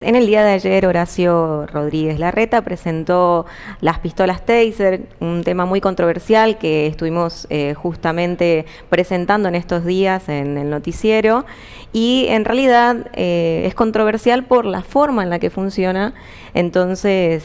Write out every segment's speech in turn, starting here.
En el día de ayer, Horacio Rodríguez Larreta presentó las pistolas Taser, un tema muy controversial que estuvimos justamente presentando en estos días en el noticiero. Y en realidad es controversial por la forma en la que funciona. Entonces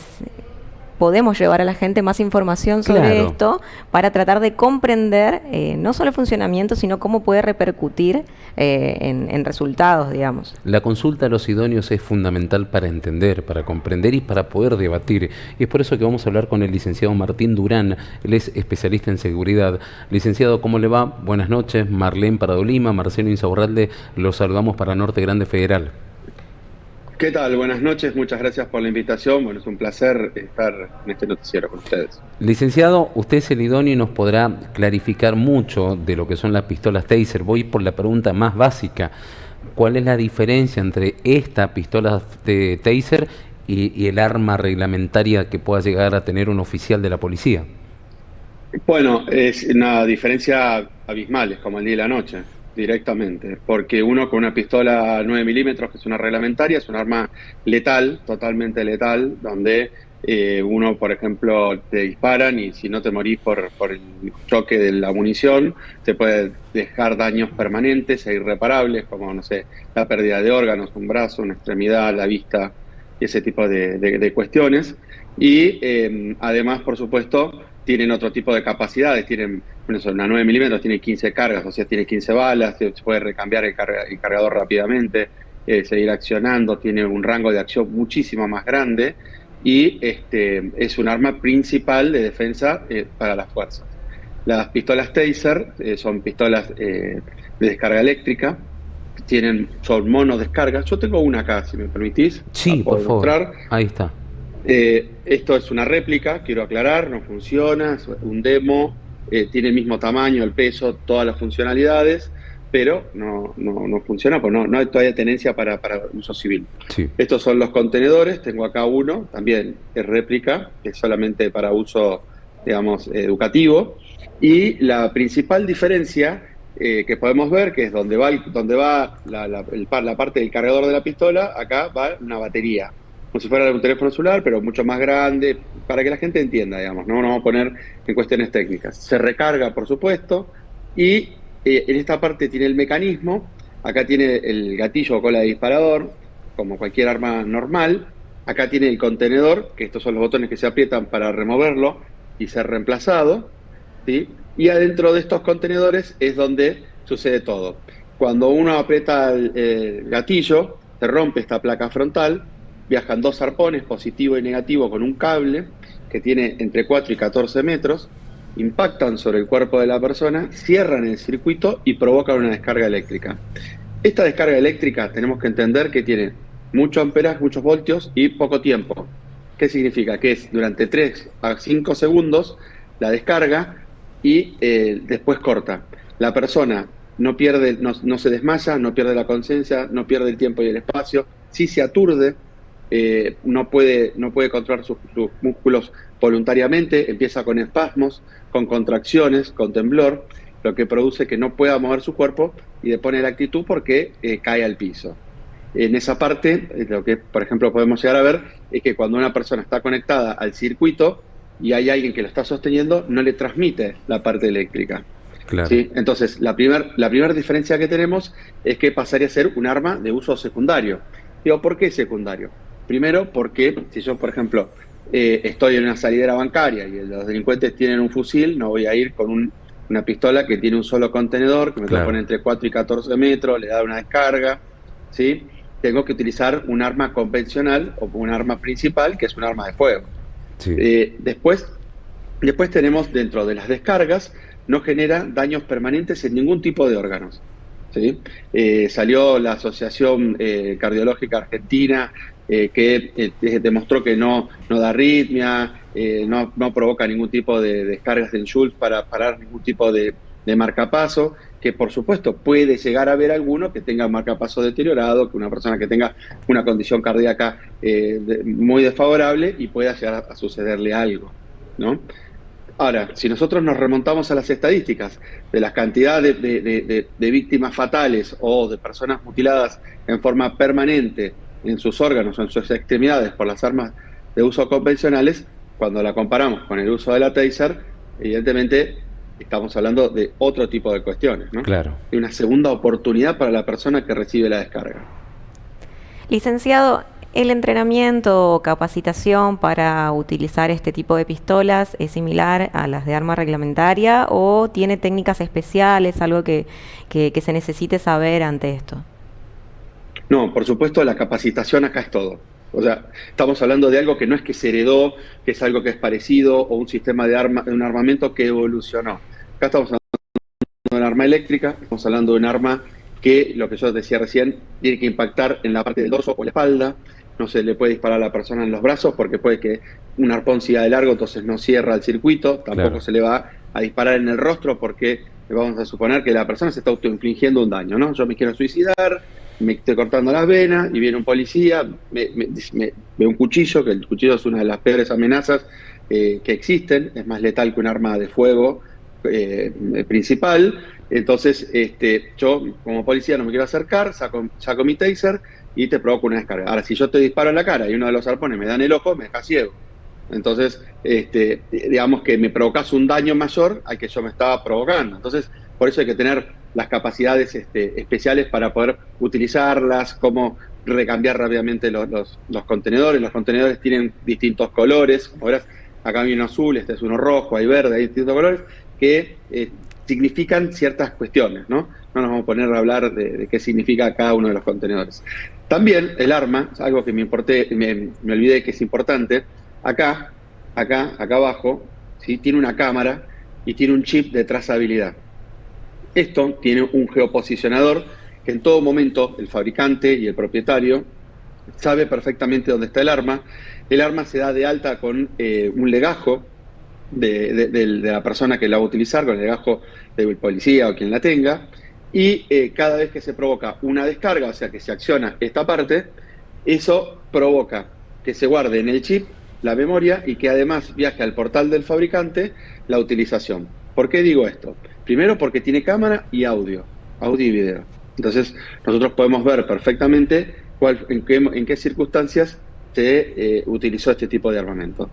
podemos llevar a la gente más información sobre Claro, esto para tratar de comprender no solo el funcionamiento, sino cómo puede repercutir en resultados, digamos. la consulta a los idóneos es fundamental para entender, para comprender y para poder debatir. Y es por eso que vamos a hablar con el licenciado Martín Durán. Él es especialista en seguridad. Licenciado, ¿cómo le va? Buenas noches. Marlene Paradolima, Marcelo Insaurralde, los saludamos para Norte Grande Federal. ¿Qué tal? Buenas noches, muchas gracias por la invitación. Bueno, es un placer estar en este noticiero con ustedes. Licenciado, usted es el idóneo y nos podrá clarificar mucho de lo que son las pistolas Taser. Voy por la pregunta más básica. ¿Cuál es la diferencia entre esta pistola de Taser y el arma reglamentaria que pueda llegar a tener un oficial de la policía? Bueno, es una diferencia abismal, es como el día y la noche, directamente, porque uno con una pistola 9 milímetros, que es una reglamentaria, es un arma letal, totalmente letal, donde uno, por ejemplo, te disparan y si no te morís por el choque de la munición, te puede dejar daños permanentes e irreparables, como, no sé, la pérdida de órganos, un brazo, una extremidad, la vista, y ese tipo de cuestiones. Y además, por supuesto, tienen otro tipo de capacidades, tienen, bueno, una 9 milímetros tiene 15 cargas, o sea, tiene 15 balas, se puede recambiar el cargador rápidamente, seguir accionando, tiene un rango de acción muchísimo más grande y es un arma principal de defensa para las fuerzas. Las pistolas Taser son pistolas de descarga eléctrica, son monodescargas. Yo tengo una acá, si me permitís, la Sí, por puedo favor. mostrar. Ahí está. Esto es una réplica, quiero aclarar, no funciona, es un demo, tiene el mismo tamaño, el peso, todas las funcionalidades, pero no funciona, pues no hay todavía tenencia para uso civil. Sí. Estos son los contenedores, tengo acá uno, también es réplica, que es solamente para uso, digamos, educativo, y la principal diferencia que podemos ver, que es donde va la parte del cargador de la pistola, acá va una batería como si fuera un teléfono celular, pero mucho más grande, para que la gente entienda, digamos, no nos vamos a poner en cuestiones técnicas. Se recarga, por supuesto, y en esta parte tiene el mecanismo, acá tiene el gatillo o cola de disparador, como cualquier arma normal, acá tiene el contenedor, que estos son los botones que se aprietan para removerlo y ser reemplazado, ¿sí? Y adentro de estos contenedores es donde sucede todo. Cuando uno aprieta el gatillo, se rompe esta placa frontal, viajan dos arpones, positivo y negativo, con un cable que tiene entre 4 y 14 metros, impactan sobre el cuerpo de la persona, cierran el circuito y provocan una descarga eléctrica. Esta descarga eléctrica tenemos que entender que tiene mucho amperaje, muchos voltios y poco tiempo. ¿Qué significa? Que es durante 3 a 5 segundos la descarga y después corta. La persona no se desmaya, no pierde la conciencia, no pierde el tiempo y el espacio, sí se aturde, no puede controlar sus músculos voluntariamente, empieza con espasmos, con contracciones, con temblor, lo que produce que no pueda mover su cuerpo y depone la actitud porque cae al piso. En esa parte, lo que, por ejemplo, podemos llegar a ver es que cuando una persona está conectada al circuito y hay alguien que lo está sosteniendo, no le transmite la parte eléctrica. Claro. ¿Sí? Entonces, la primer diferencia que tenemos es que pasaría a ser un arma de uso secundario. Digo, ¿por qué secundario? Primero, porque si yo, por ejemplo, estoy en una salidera bancaria y los delincuentes tienen un fusil, no voy a ir con una pistola que tiene un solo contenedor, que me lo Claro. pone entre 4 y 14 metros, le da una descarga, ¿sí? Tengo que utilizar un arma convencional o un arma principal, que es un arma de fuego. Sí. Después tenemos dentro de las descargas, no genera daños permanentes en ningún tipo de órganos. ¿Sí? Salió la Asociación Cardiológica Argentina que demostró que no da arritmia, no provoca ningún tipo de descargas del Schultz para parar ningún tipo de marcapaso, que por supuesto puede llegar a haber alguno que tenga marcapaso deteriorado, que una persona que tenga una condición cardíaca muy desfavorable y pueda llegar a sucederle algo, ¿no? Ahora, si nosotros nos remontamos a las estadísticas de las cantidades de víctimas fatales o de personas mutiladas en forma permanente en sus órganos o en sus extremidades por las armas de uso convencionales, cuando la comparamos con el uso de la taser, evidentemente estamos hablando de otro tipo de cuestiones, ¿no? Claro. Y una segunda oportunidad para la persona que recibe la descarga. Licenciado, ¿el entrenamiento o capacitación para utilizar este tipo de pistolas es similar a las de arma reglamentaria o tiene técnicas especiales, algo que se necesite saber ante esto? No, por supuesto, la capacitación acá es todo. O sea, estamos hablando de algo que no es que se heredó, que es algo que es parecido, o un sistema de un armamento que evolucionó. Acá estamos hablando de un arma eléctrica, estamos hablando de un arma que, lo que yo decía recién, tiene que impactar en la parte del dorso o la espalda. No se le puede disparar a la persona en los brazos porque puede que un arpón siga de largo, entonces no cierra el circuito. Tampoco Claro. se le va a disparar en el rostro porque vamos a suponer que la persona se está autoinfligiendo un daño, ¿no? Yo me quiero suicidar, me estoy cortando las venas y viene un policía, me ve un cuchillo, que el cuchillo es una de las peores amenazas que existen, es más letal que un arma de fuego principal. Entonces, yo como policía no me quiero acercar, saco mi taser y te provoco una descarga. Ahora, si yo te disparo en la cara y uno de los arpones me da en el ojo, me deja ciego. Entonces, digamos que me provocas un daño mayor al que yo me estaba provocando. Entonces, por eso hay que tener las capacidades especiales para poder utilizarlas, cómo recambiar rápidamente los contenedores. Los contenedores tienen distintos colores, como verás, acá hay uno azul, este es uno rojo, hay verde, hay distintos colores, que significan ciertas cuestiones, ¿no? No nos vamos a poner a hablar de qué significa cada uno de los contenedores. También el arma, algo que me olvidé que es importante, acá abajo, ¿sí? Tiene una cámara y tiene un chip de trazabilidad. Esto tiene un geoposicionador que en todo momento el fabricante y el propietario sabe perfectamente dónde está el arma. El arma se da de alta con un legajo de la persona que la va a utilizar, con el legajo del policía o quien la tenga, y cada vez que se provoca una descarga, o sea que se acciona esta parte, eso provoca que se guarde en el chip la memoria y que además viaje al portal del fabricante la utilización. ¿Por qué digo esto? Primero porque tiene cámara y audio y video. Entonces nosotros podemos ver perfectamente en qué circunstancias se utilizó este tipo de armamento.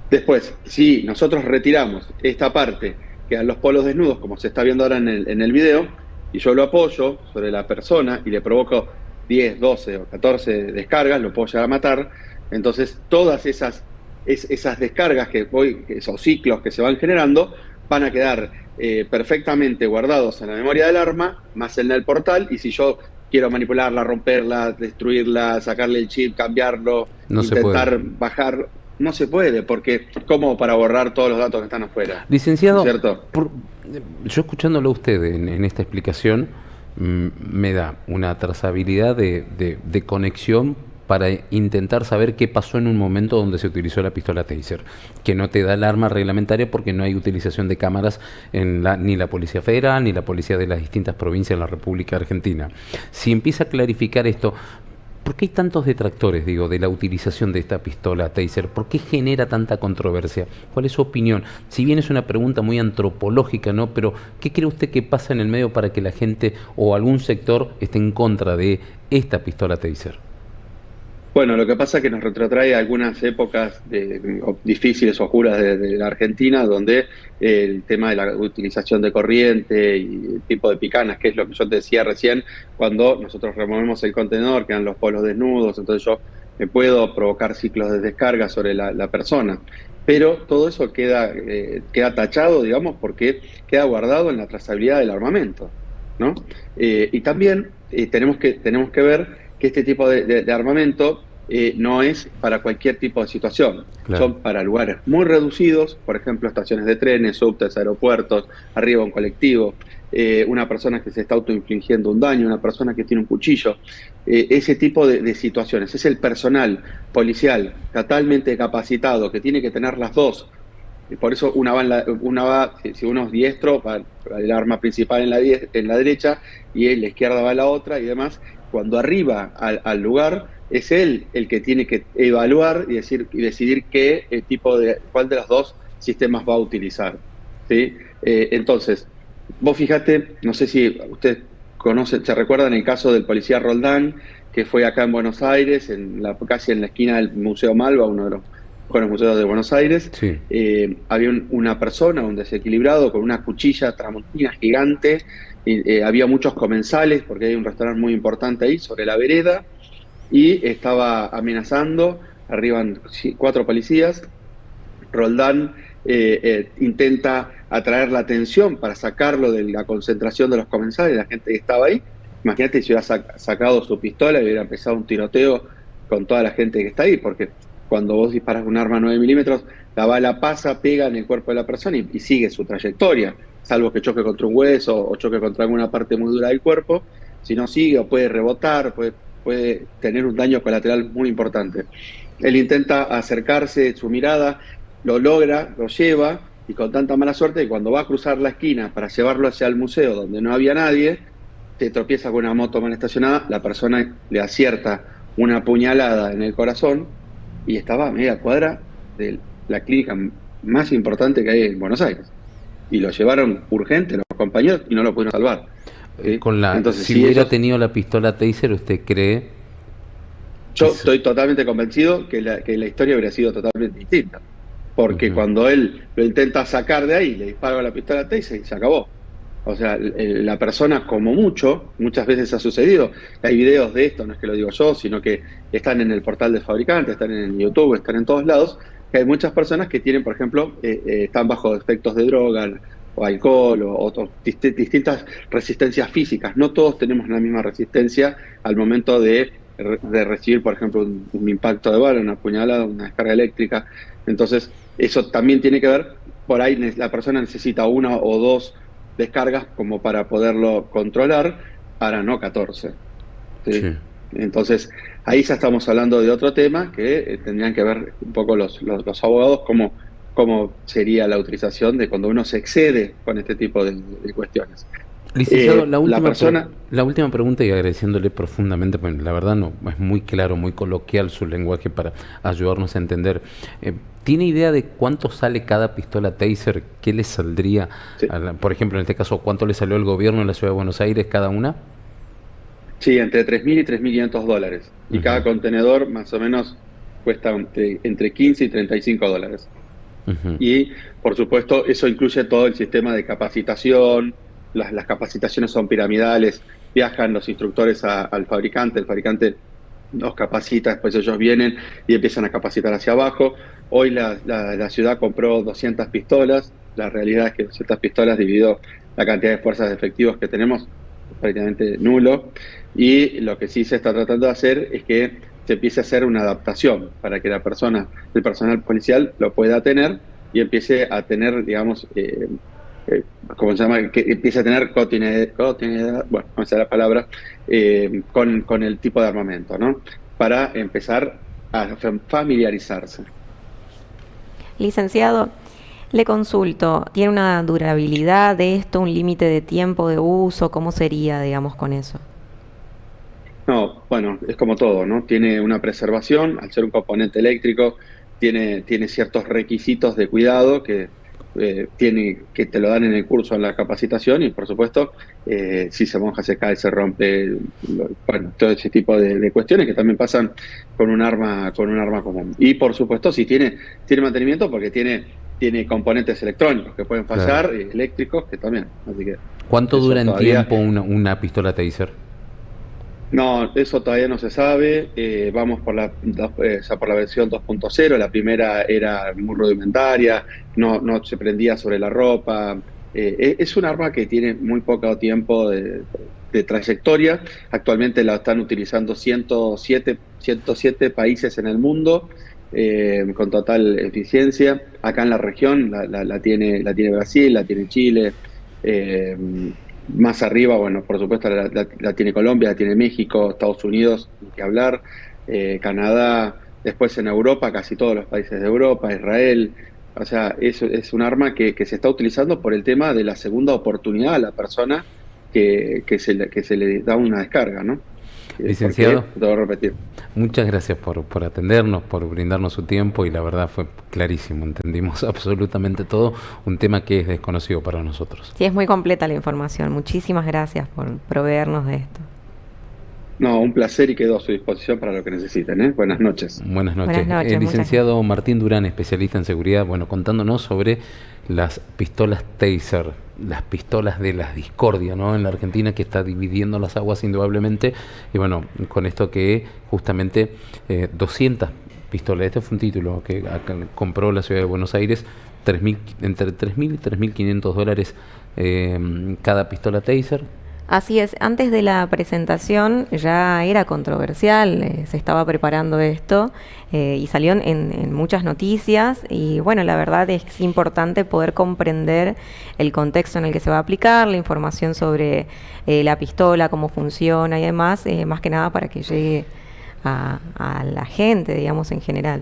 Después, si nosotros retiramos esta parte, quedan los polos desnudos, como se está viendo ahora en el video, y yo lo apoyo sobre la persona y le provoco 10, 12 o 14 descargas, lo puedo llegar a matar. Entonces, todas esas descargas esos ciclos que se van generando, van a quedar perfectamente guardados en la memoria del arma, más en el portal, y si yo quiero manipularla, romperla, destruirla, sacarle el chip, cambiarlo, No se intentar puede. bajar, no se puede, porque ¿cómo para borrar todos los datos que están afuera? Licenciado, ¿No es cierto? yo escuchándolo a usted en esta explicación, me da una trazabilidad de conexión para intentar saber qué pasó en un momento donde se utilizó la pistola taser, que no te da el arma reglamentaria porque no hay utilización de cámaras en ni la Policía Federal ni la Policía de las distintas provincias de la República Argentina. Si empieza a clarificar esto, ¿por qué hay tantos detractores, digo, de la utilización de esta pistola taser? ¿Por qué genera tanta controversia? ¿Cuál es su opinión? Si bien es una pregunta muy antropológica, ¿no? Pero ¿qué cree usted que pasa en el medio para que la gente o algún sector esté en contra de esta pistola taser? Bueno, lo que pasa es que nos retrotrae a algunas épocas difíciles, oscuras de la Argentina, donde el tema de la utilización de corriente y el tipo de picanas, que es lo que yo te decía recién, cuando nosotros removemos el contenedor, quedan los polos desnudos, entonces yo me puedo provocar ciclos de descarga sobre la persona. Pero todo eso queda tachado, digamos, porque queda guardado en la trazabilidad del armamento, ¿no? Y también tenemos que ver que este tipo de armamento no es para cualquier tipo de situación. Claro. Son para lugares muy reducidos, por ejemplo, estaciones de trenes, subtes, aeropuertos, arriba un colectivo, una persona que se está autoinfligiendo un daño, una persona que tiene un cuchillo. Ese tipo de situaciones. Es el personal policial totalmente capacitado que tiene que tener las dos. Y por eso si uno es diestro, va el arma principal en la derecha y en la izquierda va la otra y demás. Cuando arriba al lugar, es él el que tiene que evaluar y decidir cuál de los dos sistemas va a utilizar, ¿sí? Entonces, vos fijate, no sé si usted se recuerdan el caso del policía Roldán, que fue acá en Buenos Aires, casi en la esquina del Museo Malva, uno de los mejores museos de Buenos Aires. Sí. Había una persona, un desequilibrado, con una cuchilla tramontina gigante. Había muchos comensales, porque hay un restaurante muy importante ahí, sobre la vereda, y estaba amenazando. Arriban 4 policías. Roldán intenta atraer la atención para sacarlo de la concentración de los comensales, la gente que estaba ahí. Imagínate si hubiera sacado su pistola y hubiera empezado un tiroteo con toda la gente que está ahí, porque cuando vos disparas un arma 9 milímetros, la bala pasa, pega en el cuerpo de la persona y sigue su trayectoria, salvo que choque contra un hueso o choque contra alguna parte muy dura del cuerpo. Si no sigue, o puede rebotar, puede tener un daño colateral muy importante. Él intenta acercarse, su mirada lo logra, lo lleva, y con tanta mala suerte que cuando va a cruzar la esquina para llevarlo hacia el museo donde no había nadie, se tropieza con una moto mal estacionada, la persona le acierta una puñalada en el corazón y estaba a media cuadra de la clínica más importante que hay en Buenos Aires. Y lo llevaron urgente los compañeros y no lo pudieron salvar. ¿Sí? Entonces, si hubiera tenido la pistola Taser, ¿usted cree? Yo estoy totalmente convencido que la historia habría sido totalmente distinta. Porque cuando él lo intenta sacar de ahí, le dispara la pistola Taser y se acabó. O sea, la persona, como muchas veces ha sucedido. Hay videos de esto, no es que lo digo yo, sino que están en el portal del fabricante, están en YouTube, están en todos lados, que hay muchas personas que tienen, por ejemplo, están bajo efectos de droga o alcohol o distintas resistencias físicas. No todos tenemos la misma resistencia al momento de recibir, por ejemplo, un impacto de bala, una puñalada, una descarga eléctrica. Entonces, eso también tiene que ver, por ahí la persona necesita 1 o 2 descargas como para poderlo controlar, para no 14. ¿Sí? Sí. Entonces, ahí ya estamos hablando de otro tema que tendrían que ver un poco los abogados, cómo sería la utilización de cuando uno se excede con este tipo de cuestiones. Licenciado, la última pregunta, y agradeciéndole profundamente, pues la verdad no es muy claro, muy coloquial su lenguaje para ayudarnos a entender. ¿Tiene idea de cuánto sale cada pistola Taser? ¿Qué le saldría? Sí. Por ejemplo, en este caso, ¿cuánto le salió al gobierno en la Ciudad de Buenos Aires cada una? Sí, entre $3.000 y $3.500. Y cada contenedor más o menos cuesta entre $15 y $35. Y, por supuesto, eso incluye todo el sistema de capacitación. Las capacitaciones son piramidales, viajan los instructores al fabricante, el fabricante los capacita, después ellos vienen y empiezan a capacitar hacia abajo. Hoy la ciudad compró 200 pistolas, la realidad es que 200 pistolas dividido la cantidad de fuerzas de efectivos que tenemos es prácticamente nulo, y lo que sí se está tratando de hacer es que se empiece a hacer una adaptación para que el personal policial lo pueda tener y empiece a tener, digamos, ¿cómo se llama? Que empiece a tener cotidianidad, bueno, no sé la palabra, con el tipo de armamento, ¿no? Para empezar a familiarizarse. Licenciado, le consulto, ¿tiene una durabilidad de esto, un límite de tiempo de uso? ¿Cómo sería, digamos, con eso? No, bueno, es como todo, ¿no? Tiene una preservación, al ser un componente eléctrico, tiene ciertos requisitos de cuidado que te lo dan en el curso, en la capacitación, y por supuesto, si se moja, se cae, se rompe, bueno, todo ese tipo de cuestiones que también pasan con un arma común. Y por supuesto, si tiene mantenimiento, porque tiene componentes electrónicos que pueden fallar, claro, eléctricos que también. Así que ¿cuánto dura en tiempo una pistola Taser? No, eso todavía no se sabe. Vamos por la versión 2.0. La primera era muy rudimentaria, no se prendía sobre la ropa. Es un arma que tiene muy poco tiempo de trayectoria. Actualmente la están utilizando 107 países en el mundo, con total eficiencia. Acá en la región la tiene Brasil, la tiene Chile. Más arriba, bueno, por supuesto la tiene Colombia, la tiene México, Estados Unidos, ni que hablar, Canadá, después en Europa, casi todos los países de Europa, Israel. O sea, es un arma que se está utilizando por el tema de la segunda oportunidad a la persona que se le da una descarga, ¿no? Licenciado, te voy a repetir. Muchas gracias por atendernos, por brindarnos su tiempo, y la verdad fue clarísimo, entendimos absolutamente todo, un tema que es desconocido para nosotros. Sí, es muy completa la información. Muchísimas gracias por proveernos de esto. No, un placer y quedo a su disposición para lo que necesiten, ¿eh? Buenas noches. Buenas noches. Buenas noches, El muchas licenciado Martín Durán, especialista en seguridad, bueno, contándonos sobre las pistolas Taser, las pistolas de la discordia, ¿no? En la Argentina, que está dividiendo las aguas indudablemente. Y bueno, con esto que justamente 200 pistolas, este fue un título que compró la ciudad de Buenos Aires, entre 3.000 y 3.500 dólares cada pistola Taser. Así es, antes de la presentación ya era controversial, se estaba preparando esto y salió en muchas noticias y bueno, la verdad es importante poder comprender el contexto en el que se va a aplicar, la información sobre la pistola, cómo funciona y demás, más que nada para que llegue a la gente, digamos, en general.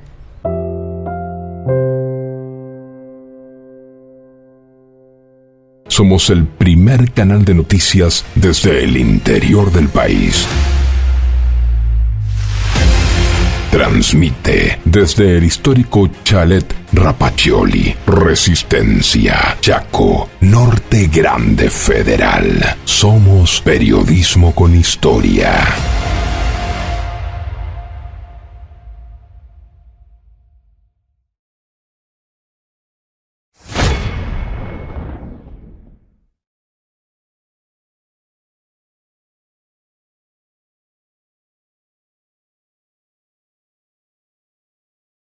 Somos el primer canal de noticias desde el interior del país. Transmite desde el histórico Chalet Rapaccioli, Resistencia, Chaco, Norte Grande Federal. Somos periodismo con historia.